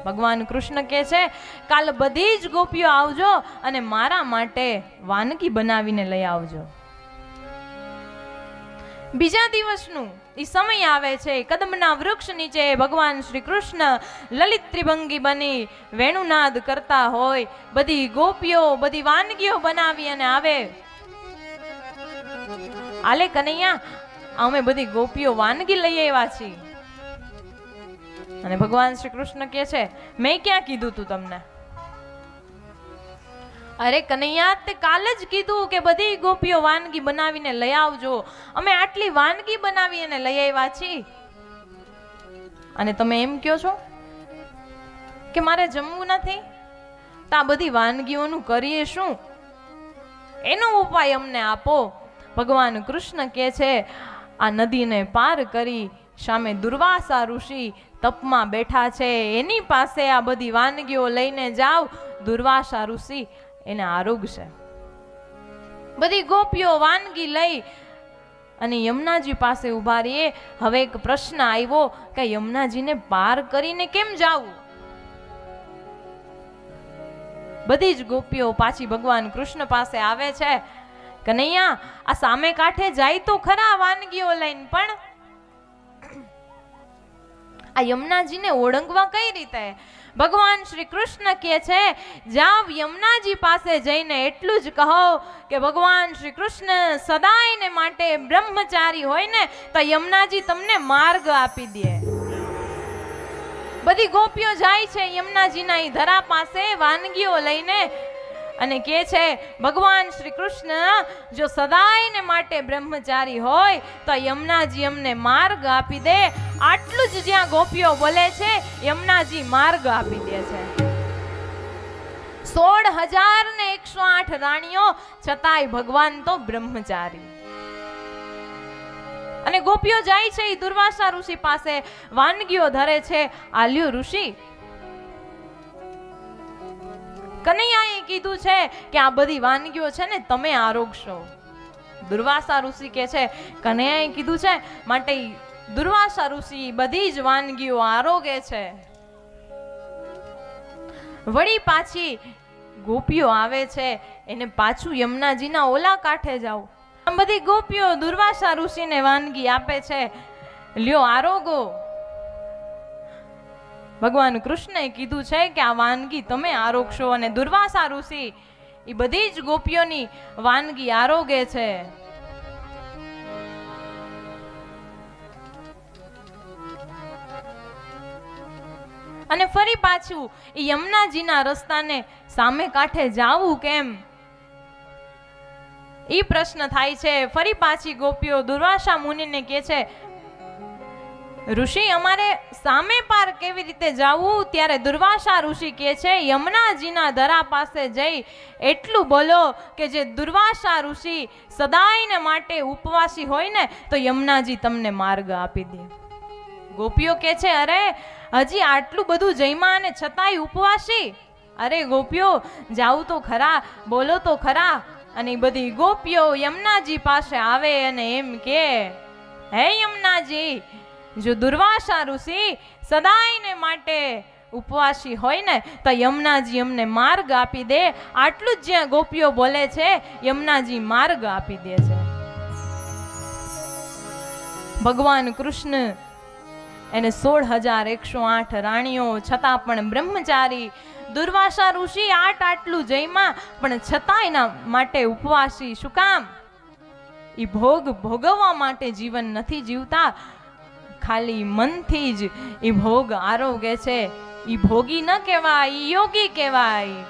ભગવાન કૃષ્ણ કહે છે કાલ બધી જ ગોપીઓ આવજો અને મારા માટે વાનગી બનાવીને લઈ આવજો. બીજા દિવસનું એ સમય આવે છે. કદમના વૃક્ષ નીચે ભગવાન શ્રી કૃષ્ણ લલિત ત્રિભંગી બની વેણુનાદ કરતા હોય. બધી ગોપીઓ બધી વાનગીઓ બનાવી અને આવે. આલે કનૈયા, અમે બધી ગોપીઓ વાનગી લઈ આવ્યા છીએ. અને ભગવાન શ્રી કૃષ્ણ કહે છે મેં ક્યાં કીધું તું તમને? અરે કનૈયા, તે કાલે જ કીધું કે બધી ગોપીઓ વાનગી બનાવીને લઈ આવજો. અમે આટલી વાનગી બનાવી અને લઈ આવ્યા છીએ અને તમે એમ કહો છો કે મારે જમવું નથી? તો આ બધી વાનગીઓનું કરીએ શું? એનો ઉપાય અમને આપો. ભગવાન કૃષ્ણ કહે છે આ નદીને પાર કરી સામે દુર્વાસા ઋષિ તપમાં બેઠા છે, એની પાસે આ બધી વાનગીઓ લઈને જાઓ. દુર્વાસા ઋષિ એને આરોગશે. બધી ગોપીઓ વાનગી લઈ અને યમુનાજી પાસે ઉભા રહીએ. હવે એક પ્રશ્ન આવ્યો કે યમુનાજીને પાર કરીને કેમ જાવું? બધી જ ગોપીઓ પાછી ભગવાન કૃષ્ણ પાસે આવે છે. કનૈયા, આ સામે કાંઠે જાય તો ખરા વાનગીઓ લઈને, પણ આ યમુનાજીને ઓળંગવા કઈ રીતે? ભગવાન શ્રી કૃષ્ણ કહે છે જાવ યમુનાજી પાસે જઈને એટલું જ કહો કે ભગવાન શ્રી કૃષ્ણ સદાયને માટે બ્રહ્મચારી હોય ને તો યમુનાજી તમને માર્ગ આપી દે. બધી ગોપીઓ જાય છે યમુનાજીના એ ધરા પાસે વાનગીઓ લઈને અને કહે છે ભગવાન શ્રી કૃષ્ણ જો સદાયને માટે બ્રહ્મચારી હોય તો યમુનાજી અમને માર્ગ આપી દે. આટલું જ જ્યાં ગોપીઓ બોલે છે યમુનાજી માર્ગ આપી દે છે. 16,108 રાણીઓ છતાંય ભગવાન તો બ્રહ્મચારી. અને ગોપીઓ જાય છે એ દુર્વાસા ઋષિ પાસે વાનગીઓ ધરે છે. આલ્યો ઋષિ, કનૈયાએ કીધું છે કે આ બધી વાનગીઓ છે ને તમે આરોગશો. દુર્વાસા ઋષિ કે છે કનૈયાએ કીધું છે માટે દુર્વાસા ઋષિ બધી જ વાનગીઓ આરોગે છે. વળી પાછી ગોપીઓ આવે છે એને પાછું યમુનાજીના ઓલા કાંઠે જાઓ. આમ બધી ગોપીઓ દુર્વાસા ઋષિને વાનગી આપે છે, લ્યો આરોગો. ભગવાન કૃષ્ણએ કીધું છે કે આ વાનગી તમે આરોગશો અને દુર્વાસા ઋષિ એ બધી જ ગોપીઓની વાનગી આરોગે છે. અને ફરી પાછું એ યમુનાજીના રસ્તાને સામે કાંઠે જાવું કેમ એ પ્રશ્ન થાય છે. ફરી પાછી ગોપીઓ દુર્વાસા મુનિને કહે છે ઋષિ અમારે સામે પાર કેવી રીતે જાવું? ત્યારે દુર્વાસા ઋષિ કહે છે યમુનાજીના ધરા પાસે જઈ એટલું બોલો કે જે દુર્વાસા ઋષિ સદાયને માટે ઉપવાસી હોય ને તો યમુનાજી તમને માર્ગ આપી દે. ગોપીઓ કહે છે અરે હજી આટલું બધું જમ્યા અને છતાંય ઉપવાસી? અરે ગોપીઓ જાવું તો ખરા, બોલો તો ખરા. અને બધી ગોપીઓ યમુનાજી પાસે આવે અને એમ કે હે યમુનાજી, જો દુર્વાસા ઋષિ સદાયને માટે ઉપવાસી હોય ને તો યમુનાજી અમને માર્ગ આપી દે. આટલું જ જ્યાં ગોપીઓ બોલે છે યમુનાજી માર્ગ આપી દે છે. ભગવાન કૃષ્ણ એને 16,108 રાણીઓ છતાં પણ બ્રહ્મચારી. દુર્વાસા ઋષિ આટલું જયમાં પણ છતાં એના માટે ઉપવાસી. શું કામ? એ ભોગ ભોગવવા માટે જીવન નથી જીવતા, ખાલી મનથી જ એ ભોગ આરોગે છે. એ ભોગી ન કહેવાય, એ યોગી કહેવાય.